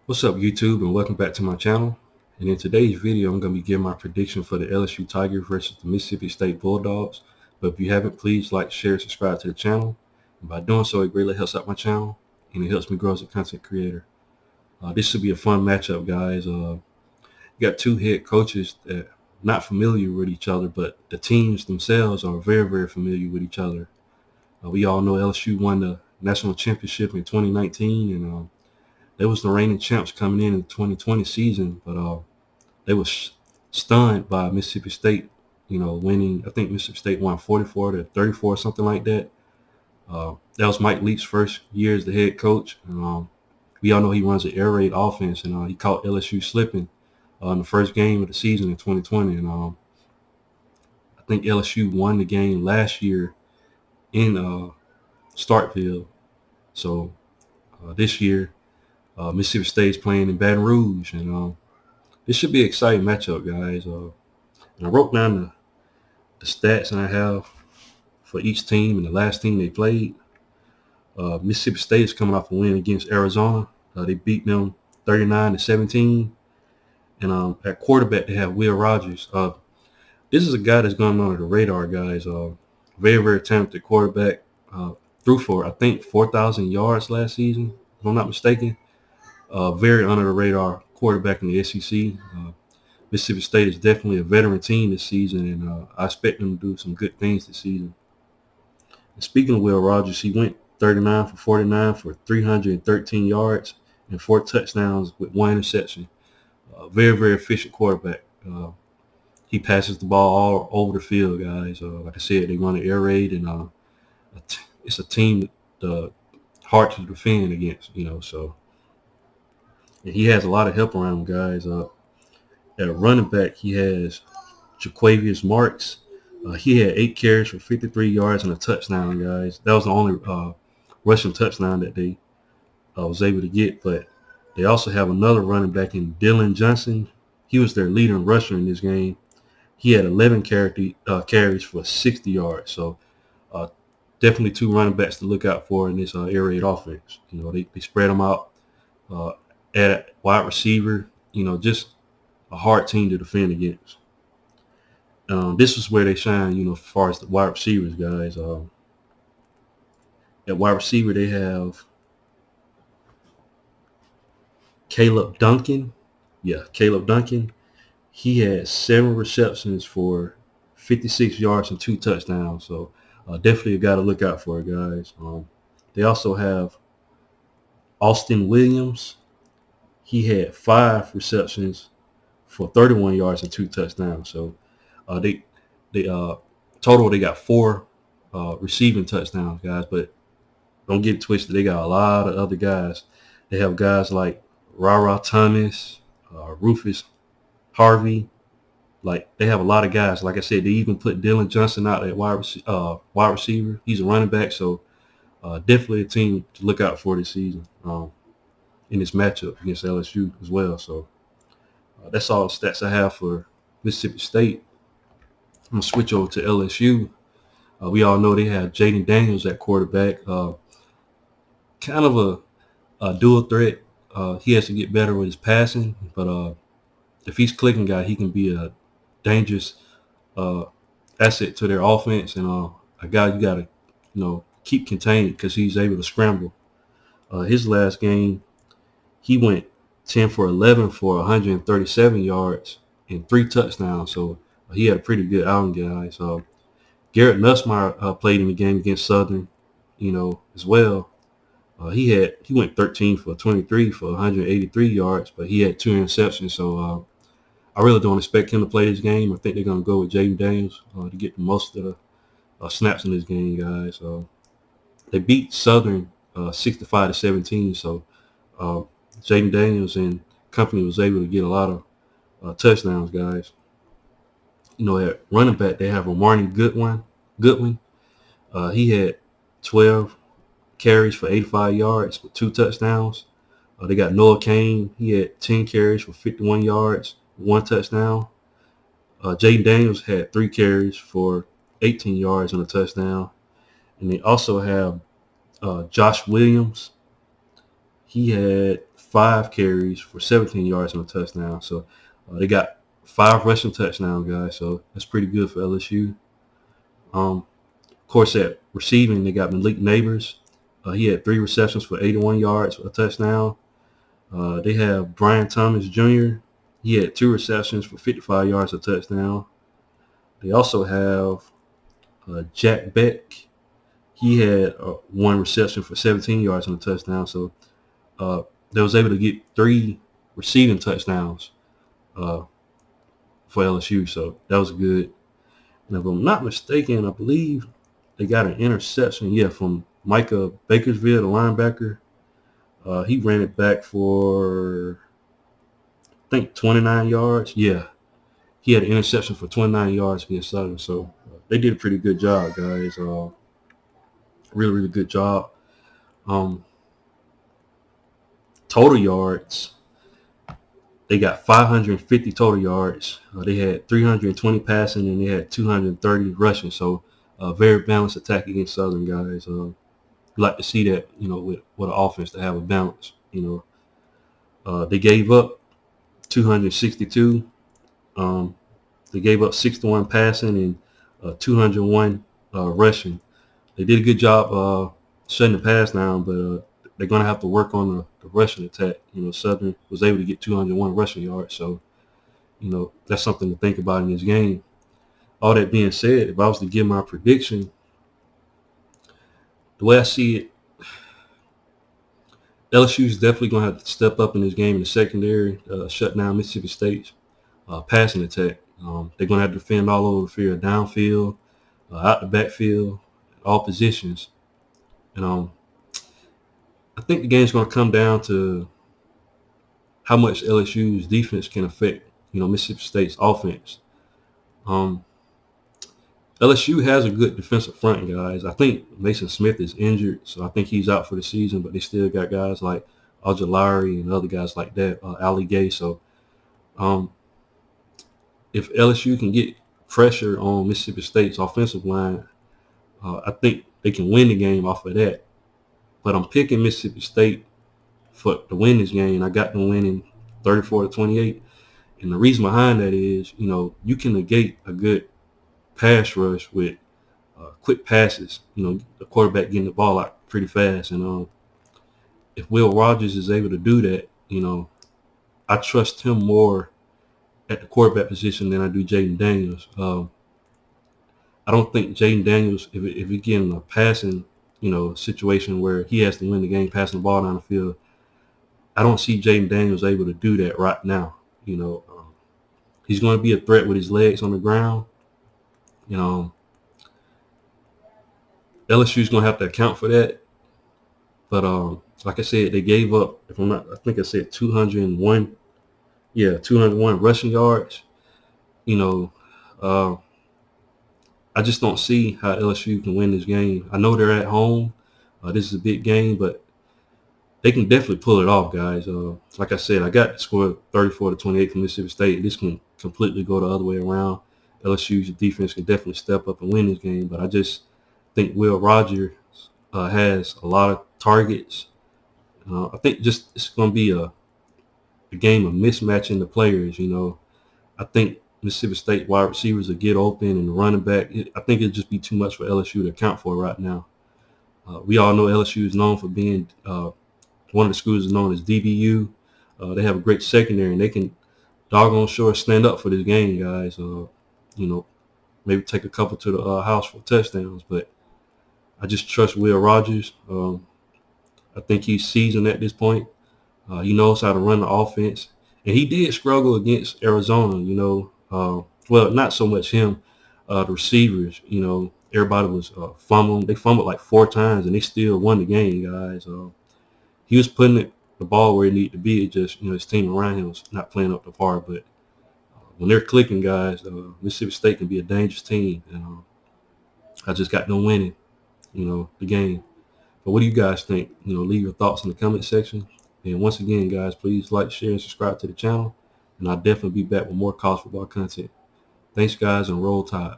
What's up, YouTube, and welcome back to my channel. And in today's video, I'm going to be giving my prediction for the LSU Tigers versus the Mississippi State Bulldogs. But if you haven't, please like, share, subscribe to the channel. And by doing so, it greatly helps out my channel, and it helps me grow as a content creator. This should be a fun matchup, guys. You got two head coaches that are not familiar with each other, but the teams themselves are very, very familiar with each other. We all know LSU won the national championship in 2019, and they was the reigning champs coming in the 2020 season, but they was stunned by Mississippi State, winning. I think Mississippi State won 44-34, something like that. That was Mike Leach's first year as the head coach. And, we all know he runs an air raid offense, and he caught LSU slipping in the first game of the season in 2020. And I think LSU won the game last year in Starkville. So this year, Mississippi State's playing in Baton Rouge, and this should be an exciting matchup, guys. And I wrote down the stats I have for each team and the last team they played. Mississippi State is coming off a win against Arizona. They beat them 39-17. And at quarterback, they have Will Rogers. This is a guy that's gone under the radar, guys. Very, very talented quarterback. Threw for, I think, 4,000 yards last season, if I'm not mistaken. Very under the radar quarterback in the SEC. Mississippi State is definitely a veteran team this season, and I expect them to do some good things this season. And speaking of Will Rogers, he went 39 for 49 for 313 yards and 4 touchdowns with 1 interception. Very, very efficient quarterback. He passes the ball all over the field, guys. Like I said, they run an air raid, and it's a team that's hard to defend against, so. And he has a lot of help around him, guys. At a running back, he has Jaquavius Marks. He had 8 carries for 53 yards and a touchdown, guys. That was the only rushing touchdown that they was able to get. But they also have another running back in Dylan Johnson. He was their leading rusher in this game. He had 11 carries for 60 yards. So definitely 2 running backs to look out for in this air raid offense. They spread them out at wide receiver. Just a hard team to defend against. This is where they shine, as far as the wide receivers, guys. At wide receiver, they have Caleb Duncan. Yeah, Caleb Duncan. He had 7 receptions for 56 yards and 2 touchdowns. So definitely a guy to look out for, guys. They also have Austin Williams. He had 5 receptions for 31 yards and 2 touchdowns. So they total they got 4 receiving touchdowns, guys. But don't get it twisted. They got a lot of other guys. They have guys like Rara Thomas, Rufus Harvey. Like, they have a lot of guys. Like I said, they even put Dylan Johnson out at wide receiver. He's a running back, so definitely a team to look out for this season in this matchup against LSU as well. So that's all the stats I have for Mississippi State. I'm going to switch over to LSU. We all know they have Jaden Daniels at quarterback. Kind of a dual threat. He has to get better with his passing, but if he's clicking, guy, he can be a dangerous asset to their offense, and a guy you got to keep contained because he's able to scramble. His last game, he went 10 for 11 for 137 yards and 3 touchdowns. So he had a pretty good outing, guys. Garrett Nussmeier played in the game against Southern, as well. He went 13 for 23 for 183 yards, but he had 2 interceptions. So I really don't expect him to play this game. I think they're going to go with Jaden Daniels to get the most of the snaps in this game, guys. They beat Southern 65-17. So Jaden Daniels and company was able to get a lot of touchdowns, guys. At running back, they have Amari Goodwin. He had 12 carries for 85 yards with 2 touchdowns. They got Noah Kane. He had 10 carries for 51 yards, 1 touchdown. Jaden Daniels had 3 carries for 18 yards and a touchdown. And they also have Josh Williams. He had 5 carries for 17 yards and a touchdown. So they got 5 rushing touchdowns, guys. So that's pretty good for LSU. Of course, at receiving, they got Malik Neighbors. He had 3 receptions for 81 yards, a touchdown. They have Brian Thomas Jr. He had 2 receptions for 55 yards, a touchdown. They also have Jack Beck. He had 1 reception for 17 yards and a touchdown. So they was able to get 3 receiving touchdowns for LSU. So that was good. And if I'm not mistaken, I believe they got an interception, from Micah Bakersfield, the linebacker. He ran it back for, I think, 29 yards. Yeah, he had an interception for 29 yards against Southern. So they did a pretty good job, guys. Really, really good job. Total yards, they got 550 total yards. They had 320 passing and they had 230 rushing. So very balanced attack against Southern, guys. You like to see that, with an offense to have a balance. They gave up 262. They gave up 61 passing and 201 rushing. They did a good job shutting the pass down, but they're going to have to work on the rushing attack. Southern was able to get 201 rushing yards, so that's something to think about in this game. All that being said, if I was to give my prediction, the way I see it, LSU is definitely going to have to step up in this game in the secondary, shut down Mississippi State's passing attack. They're going to have to defend all over the field, downfield, out the backfield, all positions. And I think the game's going to come down to how much LSU's defense can affect, Mississippi State's offense. LSU has a good defensive front, guys. I think Mason Smith is injured, so I think he's out for the season, but they still got guys like Ojulari and other guys like that, Ali Gay. So if LSU can get pressure on Mississippi State's offensive line, I think they can win the game off of that. But I'm picking Mississippi State to win this game. I got them winning 34-28. And the reason behind that is, you can negate a good pass rush with quick passes. The quarterback getting the ball out pretty fast. And if Will Rogers is able to do that, I trust him more at the quarterback position than I do Jaden Daniels. I don't think Jaden Daniels, if he get in a passing, situation where he has to win the game passing the ball down the field, I don't see Jaden Daniels able to do that right now. He's going to be a threat with his legs on the ground. LSU's going to have to account for that. But like I said, they gave up, if I'm not, I think I said 201 rushing yards. I just don't see how LSU can win this game. I know they're at home. This is a big game, but they can definitely pull it off, guys. Like I said, I got the score 34-28 from Mississippi State. This can completely go the other way around. LSU's defense can definitely step up and win this game, but I just think Will Rogers has a lot of targets. I think just it's going to be a game of mismatching the players. I think Mississippi State wide receivers will get open and the running back. I think it'd just be too much for LSU to account for right now. We all know LSU is known for being one of the schools is known as DBU. They have a great secondary, and they can doggone sure stand up for this game, guys. Maybe take a couple to the house for touchdowns, but I just trust Will Rogers. I think he's seasoned at this point. He knows how to run the offense, and he did struggle against Arizona. Well, not so much him, the receivers. Everybody was fumbling. They fumbled like 4 times, and they still won the game, guys. He was putting the ball where it needed to be. It just, his team around him was not playing up to par. But when they're clicking, guys, Mississippi State can be a dangerous team. And I just got them winning, the game. But what do you guys think? Leave your thoughts in the comment section. And once again, guys, please like, share, and subscribe to the channel. And I'll definitely be back with more college football content. Thanks, guys, and roll tide.